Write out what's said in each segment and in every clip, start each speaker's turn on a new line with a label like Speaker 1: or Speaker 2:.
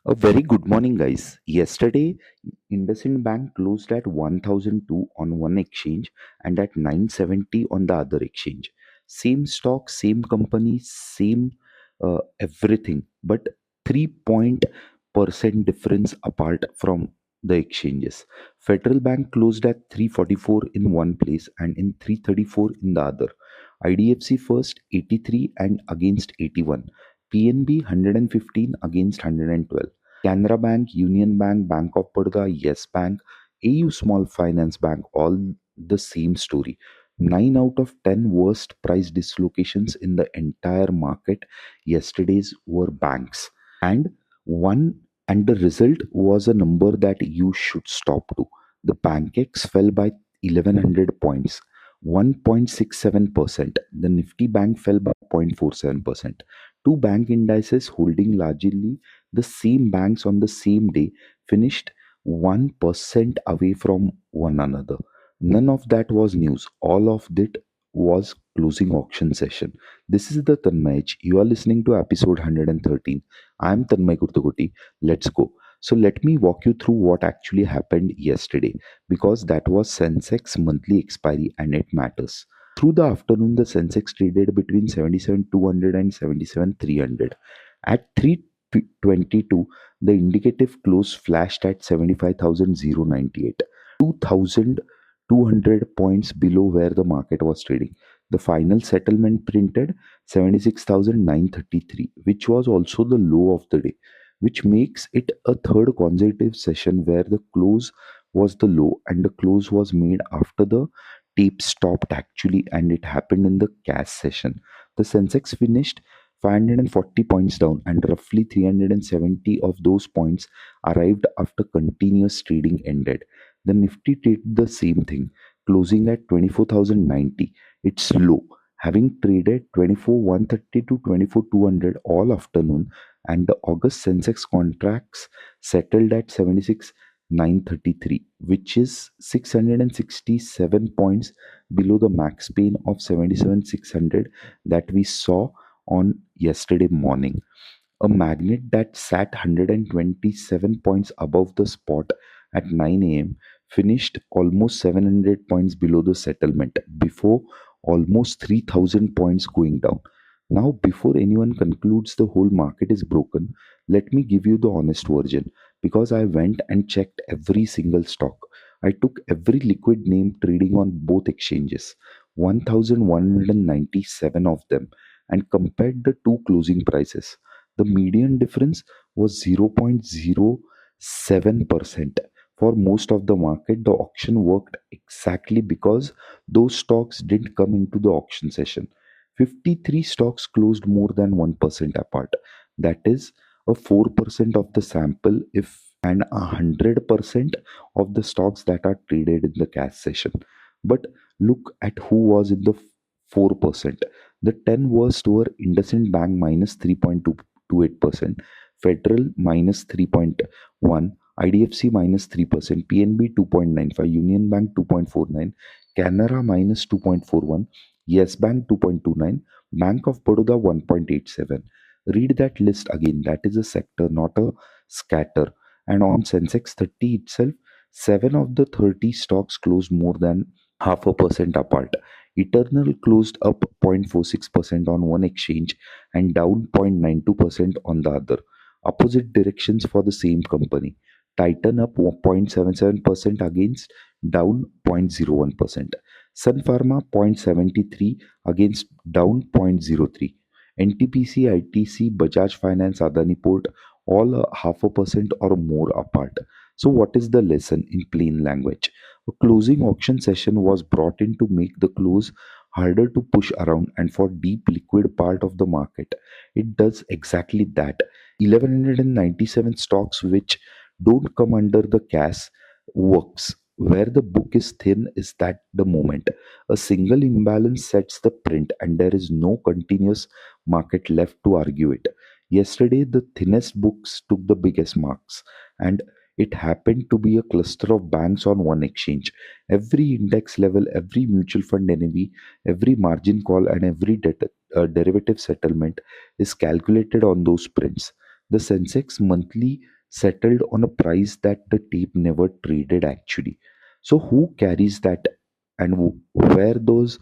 Speaker 1: A very good morning, guys. Yesterday, IndusInd Bank closed at 1002 on one exchange and at 970 on the other exchange. Same stock, same company, same everything, but 3% difference apart from the exchanges. Federal Bank closed at 344 in one place and in 334 in the other. IDFC First 83 and against 81. PNB 115 against 112. Canara Bank, Union Bank, Bank of Baroda, Yes Bank, AU Small Finance Bank, all the same story. 9 out of 10 worst price dislocations in the entire market yesterday's were banks. And one and the result was a number that you should stop to. The pancakes fell by 1100 points, 1.67%. The Nifty Bank fell by 0.47%. Two bank indices holding largely the same banks on the same day finished 1% away from one another. None of that was news. All of it was closing auction session. This is the Tanmay. You are listening to episode 113. I am Tanmay Kurtagoti. Let's go. So let me walk you through what actually happened yesterday because that was Sensex monthly expiry and it matters. Through the afternoon, the Sensex traded between 77,200 and 77,300. At 3:22, the indicative close flashed at 75,098, 2,200 points below where the market was trading. The final settlement printed 76,933, which was also the low of the day, which makes it a third consecutive session where the close was the low and the close was made after the tape stopped actually, and it happened in the cash session. The Sensex finished 540 points down, and roughly 370 of those points arrived after continuous trading ended. The Nifty did the same thing, closing at 24,090. It's low, having traded 24,130 to 24,200 all afternoon, and the August Sensex contracts settled at 76,933, which is 667 points below the max pain of 77,600 that we saw on yesterday morning. A magnet that sat 127 points above the spot at 9 a.m. finished almost 700 points below the settlement before almost 3,000 points going down. Now, before anyone concludes the whole market is broken, let me give you the honest version because I went and checked every single stock. I took every liquid name trading on both exchanges, 1,197 of them, and compared the two closing prices. The median difference was 0.07%. For most of the market, the auction worked exactly because those stocks didn't come into the auction session. 53 stocks closed more than 1% apart. That is a 4% of the sample if and 100% of the stocks that are traded in the cash session. But look at who was in the 4%. The 10 worst were IndusInd Bank minus 3.28%, Federal minus 3.1%, IDFC minus 3%, PNB 2.95%, Union Bank 2.49%, Canara minus 2.41%, Yes Bank 2.29%, Bank of Baroda 1.87%. Read that list again. That is a sector, not a scatter. And on Sensex 30 itself, 7 of the 30 stocks closed more than half a percent apart. Eternal closed up 0.46% on one exchange and down 0.92% on the other. Opposite directions for the same company. Titan up 0.77% against down 0.01%. Sun Pharma 0.73 against down 0.03. NTPC, ITC, Bajaj Finance, Adani Port all a half a percent or more apart. So, what is the lesson in plain language? A closing auction session was brought in to make the close harder to push around and for deep liquid part of the market. It does exactly that. 1197 stocks which don't come under the CAS works. Where the book is thin is that the moment. A single imbalance sets the print and there is no continuous market left to argue it. Yesterday, the thinnest books took the biggest marks, and it happened to be a cluster of banks on one exchange. Every index level, every mutual fund NAV, every margin call, and every derivative settlement is calculated on those prints. The Sensex monthly settled on a price that the tape never traded actually. So who carries that, and where those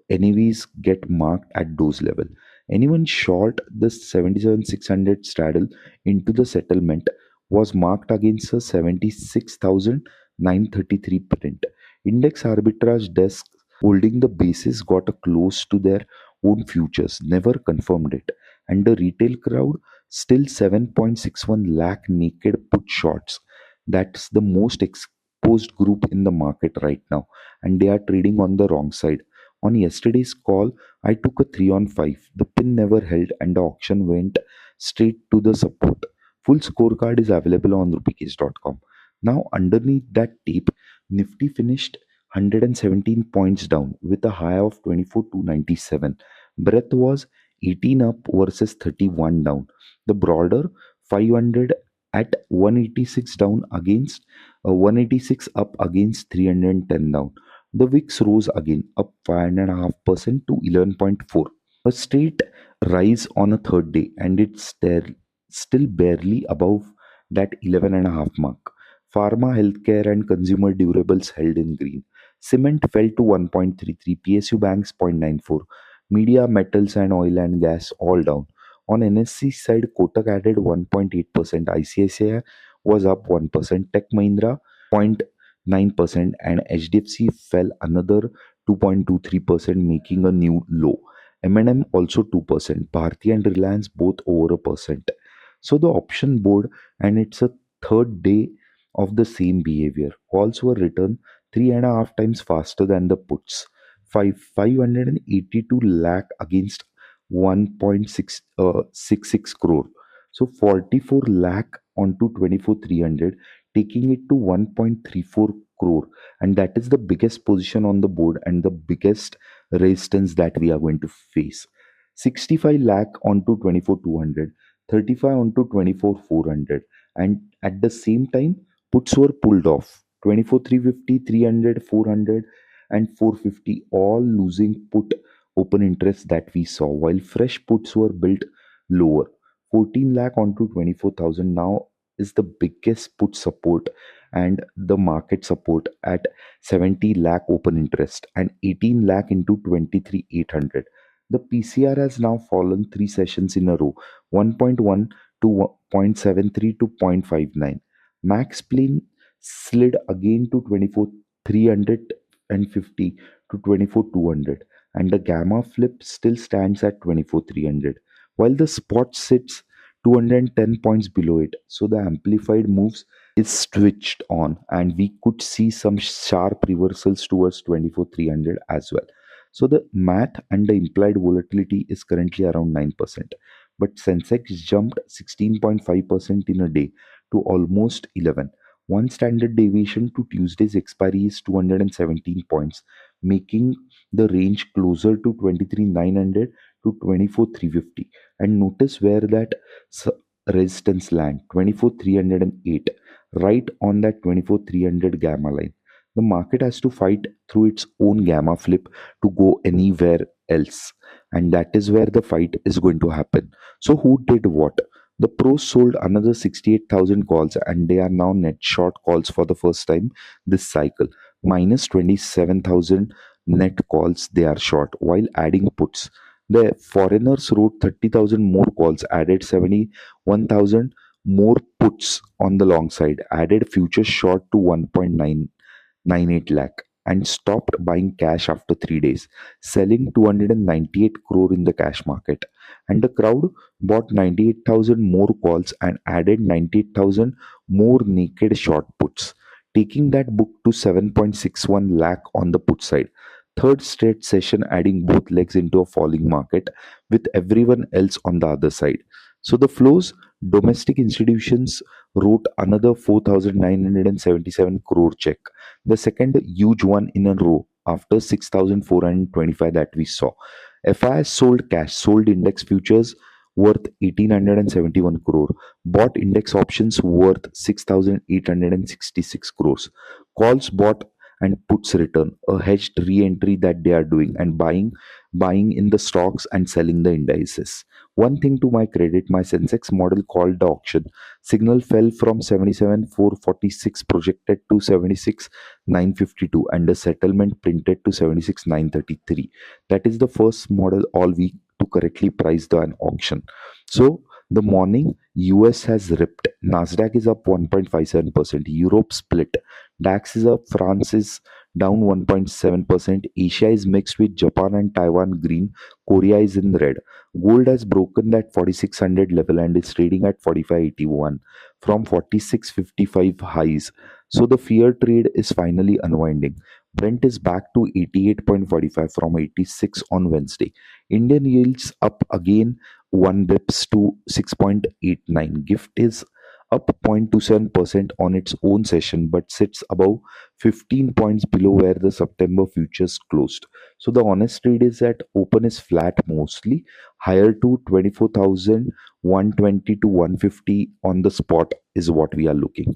Speaker 1: NAVs get marked at those level? Anyone short the 77,600 straddle into the settlement was marked against a 76,933 print. Index arbitrage desks holding the basis got a close to their own futures, never confirmed it. And the retail crowd still 7.61 lakh naked put shorts. That's the most exposed group in the market right now, and they are trading on the wrong side. On yesterday's call, I took a 3 on 5. The pin never held and the auction went straight to the support. Full scorecard is available on rupeecase.com. Now, underneath that tape, Nifty finished 117 points down with a high of 24,297. Breadth was 18 up versus 31 down. The broader 500 at 186 down against 186 up against 310 down. The VIX rose again, up 5.5% to 11.4. A straight rise on a third day, and it's still barely above that 11.5 mark. Pharma, healthcare, and consumer durables held in green. Cement fell to 1.33, PSU banks 0.94, media, metals, and oil and gas all down. On NSE side, Kotak added 1.8%, ICICI was up 1%, Tech Mahindra 0.9%, and HDFC fell another 2.23%, making a new low. M&M also 2%, Bharti and Reliance both over a percent. So the option board, and it's a third day of the same behavior. Calls were written 3.5 times faster than the puts. 582 lakh against 1.666 crore. So 44 lakh onto 24,300, taking it to 1.34 crore. And that is the biggest position on the board and the biggest resistance that we are going to face. 65 lakh onto 24,200, 35 onto 24,400, and at the same time puts were pulled off 24,350, 300, 400, and 450, all losing put open interest that we saw, while fresh puts were built lower. 14 lakh onto 24,000 now is the biggest put support, and the market support at 70 lakh open interest, and 18 lakh into 23,800. The PCR has now fallen 3 sessions in a row, 1.1 to 0.73 to 0.59. Max Plane slid again to 24,350 to 24,200, and the Gamma Flip still stands at 24,300, while the spot sits 210 points below it. So the amplified moves is switched on, and we could see some sharp reversals towards 24,300 as well. So the math and the implied volatility is currently around 9%, but Sensex jumped 16.5% in a day to almost 11. One standard deviation to Tuesday's expiry is 217 points, making the range closer to 23,900 to 24,350. And notice where that s- resistance land, 24,308, right on that 24,300 gamma line. The market has to fight through its own gamma flip to go anywhere else, and that is where the fight is going to happen. So who did what? The pros sold another 68,000 calls, and they are now net short calls for the first time this cycle. Minus 27,000 net calls they are short while adding puts. The foreigners wrote 30,000 more calls, added 71,000 more puts on the long side, added futures short to 1.98 lakh, and stopped buying cash after 3 days, selling 298 crore in the cash market. And the crowd bought 98,000 more calls and added 98,000 more naked short puts, taking that book to 7.61 lakh on the put side. Third straight session adding both legs into a falling market with everyone else on the other side. So the flows, domestic institutions wrote another 4,977 crore check, the second huge one in a row after 6,425 that we saw. FIS sold cash, sold index futures worth 1,871 crore, bought index options worth 6,866 crores. Calls bought and puts return, a hedged re-entry that they are doing, and buying in the stocks and selling the indices. One thing to my credit, my Sensex model called the auction. Signal fell from 77,446 projected to 76,952, and the settlement printed to 76,933. That is the first model all week to correctly price an auction. So the morning US has ripped. Nasdaq is up 1.57%. Europe split. DAX is up. France is down 1.7%. Asia is mixed with Japan and Taiwan green. Korea is in red. Gold has broken that 4600 level and is trading at 4581 from 4655 highs. So the fear trade is finally unwinding. Brent is back to 88.45 from 86 on Wednesday. Indian yields up again 1 bips to 6.89. Gift is up 0.27% on its own session but sits above 15 points below where the September futures closed. So the honest read is that open is flat mostly, higher to 24,120 to 150 on the spot is what we are looking.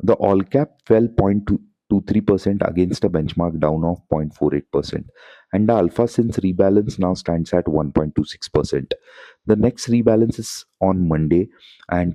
Speaker 1: The all cap fell 0.23% against a benchmark down of 0.48%, and the alpha since rebalance now stands at 1.26%. The next rebalance is on Monday, and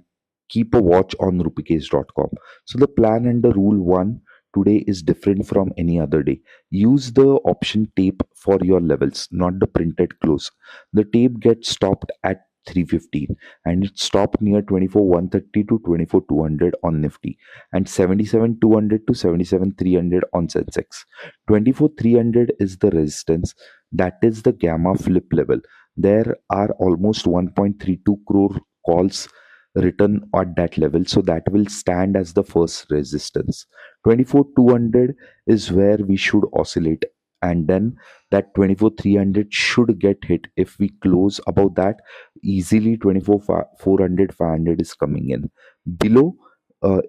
Speaker 1: keep a watch on rupeecase.com. So the plan and the rule one today is different from any other day. Use the option tape for your levels, not the printed close. The tape gets stopped at 315 and it stopped near 24,130 to 24,200 on Nifty and 77,200 to 77,300 on Sensex. 24,300 is the resistance, that is the gamma flip level. There are almost 1.32 crore calls written at that level, so that will stand as the first resistance. 24,200 is where we should oscillate, and then that 24,300 should get hit. If we close above that, easily 24,400 500 is coming in. Below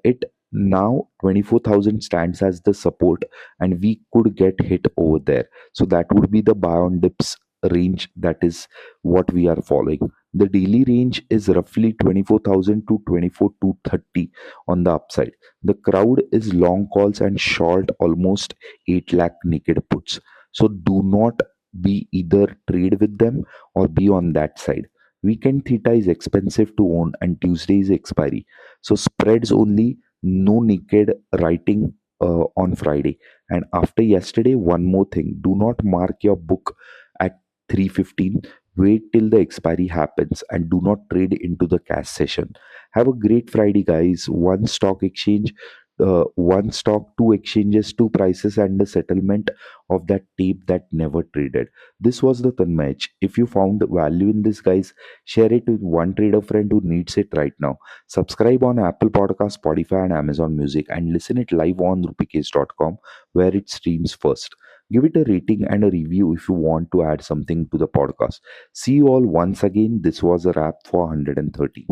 Speaker 1: it now 24,000 stands as the support, and we could get hit over there. So that would be the buy on dips range. That is what we are following. The daily range is roughly 24,000 to 24,230 on the upside. The crowd is long calls and short almost 8 lakh naked puts. So do not be either trade with them or be on that side. Weekend theta is expensive to own and Tuesday is expiry. So spreads only, no naked writing on Friday. And after yesterday, one more thing: do not mark your book at 3:15. Wait till the expiry happens and do not trade into the cash session. Have a great Friday, guys. One stock exchange, one stock, two exchanges, two prices, and the settlement of that tape that never traded. This was the Tanmay. If you found value in this, guys, share it with one trader friend who needs it right now. Subscribe on Apple Podcast, Spotify, and Amazon Music, and listen it live on rupeecase.com where it streams first. Give it a rating and a review if you want to add something to the podcast. See you all once again. This was a wrap for 130.